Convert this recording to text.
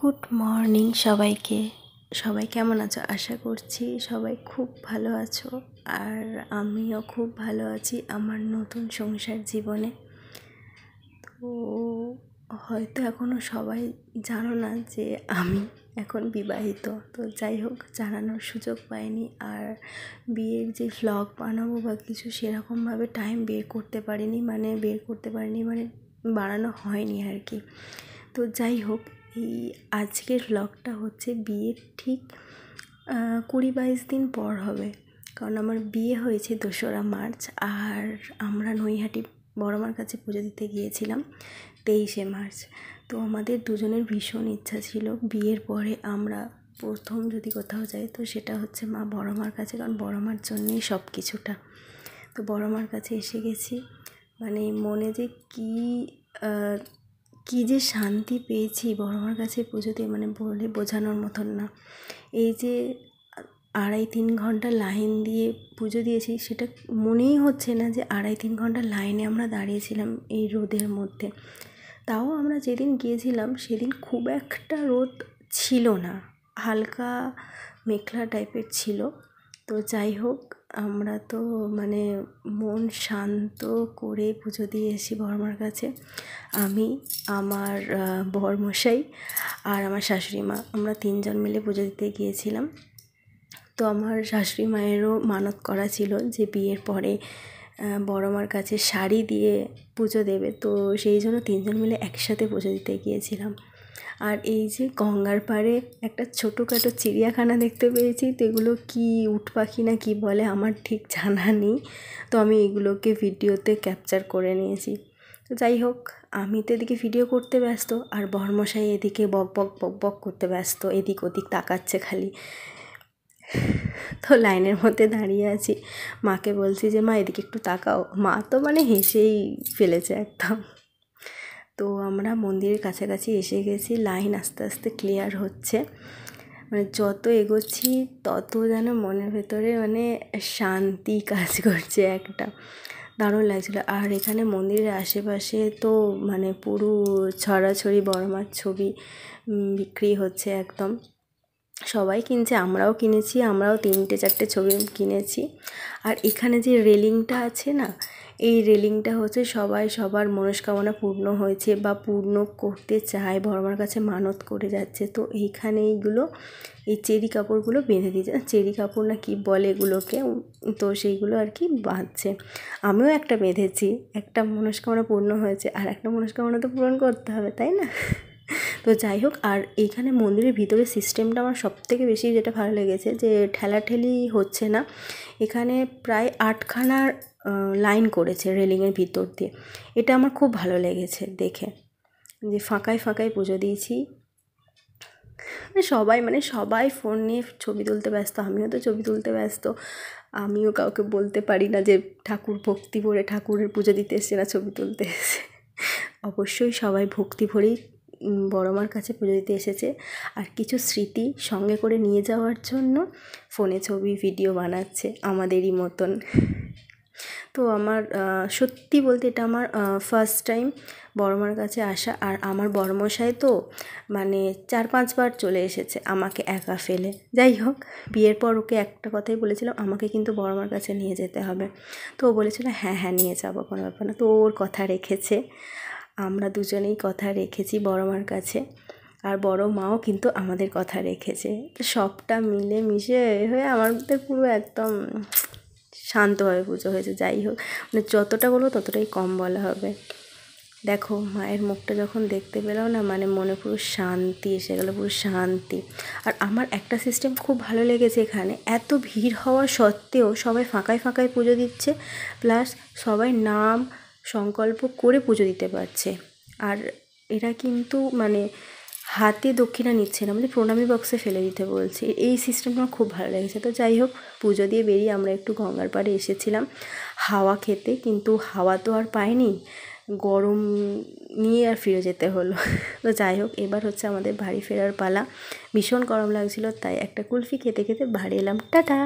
Good morning সবাইকে। সবাই কেমন আছো? আশা করছি সবাই খুব ভালো আছো, আর আমিও খুব ভালো আছি আমার নতুন সংসার জীবনে। তো হয়তো এখনও সবাই জানো না যে আমি এখন বিবাহিত, তো যাই হোক জানানোর সুযোগ পাইনি। আর বিয়ের যে ভ্লগ বানাবো বা কিছু সেরকমভাবে টাইম বের করতে পারিনি, মানে বানানো হয়নি আর কি। তো যাই হোক, এই আজকের ভ্লগটা হচ্ছে বিয়ের ঠিক 20-22 দিন পর হবে, কারণ আমার বিয়ে হয়েছে 2রা মার্চ, আর আমরা নৈহাটি বড়মার কাছে পুজো দিতে গিয়েছিলাম 23শে মার্চ। তো আমাদের দুজনের ভীষণ ইচ্ছা ছিল বিয়ের পরে আমরা প্রথম যদি কোথাও যাই তো সেটা হচ্ছে মা বড়মার কাছে, কারণ বড়মার জন্যেই সব কিছুটা। তো বড়মার কাছে এসে গেছি, মানে মনে যে কী যে শান্তি পেয়েছি বড়মার কাছে পুজোতে, মানে বলে বোঝানোর মতন না। এই যে 2.5-3 ঘন্টা লাইন দিয়ে পুজো দিয়েছি, সেটা মনেই হচ্ছে না যে 2.5-3 ঘন্টা লাইনে আমরা দাঁড়িয়েছিলাম এই রোদের মধ্যে। তাও আমরা যেদিন গিয়েছিলাম সেদিন খুব একটা রোদ ছিল না, হালকা মেঘলা টাইপের ছিল। তো যাই হোক, আমরা তো মানে মন শান্ত করে পুজো দিয়ে এসেছি বড়মার কাছে। আমি, আমার বরমশাই আর আমার শাশুড়ি মা, আমরা 3 জন মিলে পুজো দিতে গিয়েছিলাম। তো আমার শাশুড়ি মায়েরও মানত করা ছিল যে বিয়ের পরে বড়মার কাছে শাড়ি দিয়ে পুজো দেবে, তো সেই জন্য 3 জন মিলে একসাথে পুজো দিতে গিয়েছিলাম। আর এই যে গঙ্গার পাড়ে একটা ছোটোখাটো চিড়িয়াখানা দেখতে পেয়েছি, তো এগুলো কি উট পাখি না কি বলে আমার ঠিক জানা নেই, তো আমি এগুলোকে ভিডিওতে ক্যাপচার করে নিয়েছি। তো যাই হোক, আমি তো এদিকে ভিডিও করতে ব্যস্ত, আর বরমশাই এদিকে বক বক বক বক করতে ব্যস্ত, এদিক ওদিক তাকাচ্ছে খালি। তো লাইনের মধ্যে দাঁড়িয়ে আছি, মাকে বলছি যে মা এদিকে একটু তাকাও, মা তো মানে হেসেই ফেলেছে একদম। তো আমরা মন্দিরের কাছাকাছি এসে গেছি, লাইন আস্তে আস্তে ক্লিয়ার হচ্ছে, মানে যত এগোচ্ছি তত যেন মনের ভেতরে মানে শান্তি কাজ করছে, একটা দারুণ লাগছিলো। আর এখানে মন্দিরের আশেপাশে তো মানে পুরো ছড়াছড়ি বড়মার ছবি বিক্রি হচ্ছে একদম, সবাই কিনছে, আমরাও কিনেছি, আমরাও 3-4টে ছবি কিনেছি। আর এখানে যে রেলিংটা আছে না, এই রেলিংটা হচ্ছে সবাই সবার মনস্কামনা পূর্ণ হয়েছে বা পূর্ণ করতে চায়, বড়মার কাছে মানত করে যাচ্ছে। তো এইখানে এই চেরি কাপড়গুলো বেঁধে দিয়েছে, চেরি কাপড় না কি বলে এগুলোকে, তো সেইগুলো আর কি বাঁধছে। আমিও একটা বেঁধেছি, একটা মনস্কামনা পূর্ণ হয়েছে, আর একটা মনস্কামনা তো পূরণ করতে হবে, তাই না? তো যাই হোক, আর এইখানে মন্দিরের ভিতরে সিস্টেমটা আমার সবথেকে বেশি যেটা ভালো লেগেছে যে ঠেলাঠেলি হচ্ছে না। এখানে প্রায় 8খানার লাইন করেছে রেলিংয়ের ভিতর দিয়ে, এটা আমার খুব ভালো লেগেছে দেখে, যে ফাঁকায় ফাঁকায় পুজো দিয়েছি। সবাই ফোন নিয়ে ছবি তুলতে ব্যস্ত, আমিও তো ছবি তুলতে ব্যস্ত। আমিও কাউকে বলতে পারি না যে ঠাকুর ভক্তি ভরে ঠাকুরের পুজো দিতে এসছে না ছবি তুলতে এসেছে। অবশ্যই সবাই ভক্তি ভরেই বড়মার কাছে পুজো দিতে এসেছে, আর কিছু স্মৃতি সঙ্গে করে নিয়ে যাওয়ার জন্য ফোনে ছবি ভিডিও বানাচ্ছে আমাদেরই মতন। তো আমার সত্যি বলতে এটা আমার ফার্স্ট টাইম বড়মার কাছে আসা, আর আমার বড়মশাই তো মানে 4-5 বার চলে এসেছে আমাকে একা ফেলে। যাই হোক, বিয়ের পর ওকে একটা কথাই বলেছিলাম, আমাকে কিন্তু বড়মার কাছে নিয়ে যেতে হবে। তো ও বলেছিল হ্যাঁ হ্যাঁ নিয়ে যাবো, কোনো ব্যাপার না। তো ওর কথা রেখেছে, আমরা দুজনেই কথা রেখেছি বড়মার কাছে, আর বড় মাও কিন্তু আমাদের কথা রেখেছে। তো সবটা মিলে মিশে হয়ে আমাদের পুরো একদম শান্তভাবে পুজো হয়েছে। যাই হোক, মানে যতটা বলবো ততটাই কম বলা হবে। দেখো মায়ের মুখটা যখন দেখতে পেলাম না, মানে মনে পুরো শান্তি এসে গেলো, পুরো শান্তি। আর আমার একটা সিস্টেম খুব ভালো লেগেছে, এখানে এত ভিড় হওয়া সত্ত্বেও সবাই ফাঁকায় ফাঁকায় পুজো দিচ্ছে, প্লাস সবাই নাম সংকল্প করে পুজো দিতে পারছে। আর এরা কিন্তু মানে হাতে দক্ষিণা নিচ্ছে না, মানে প্রণামী বক্সে ফেলে দিতে বলছে, এই সিস্টেমটা আমার খুব ভালো লেগেছে। তো যাই হোক, পুজো দিয়ে বেরিয়ে আমরা একটু গঙ্গার পাড়ে এসেছিলাম হাওয়া খেতে, কিন্তু হাওয়া তো আর পাইনি, গরম নিয়ে আর ফিরে যেতে হলো। তো যাই হোক, এবার হচ্ছে আমাদের বাড়ি ফেরার পালা। ভীষণ গরম লাগছিল, তাই একটা কুলফি খেতে খেতে বাড়ি এলাম। টাটা।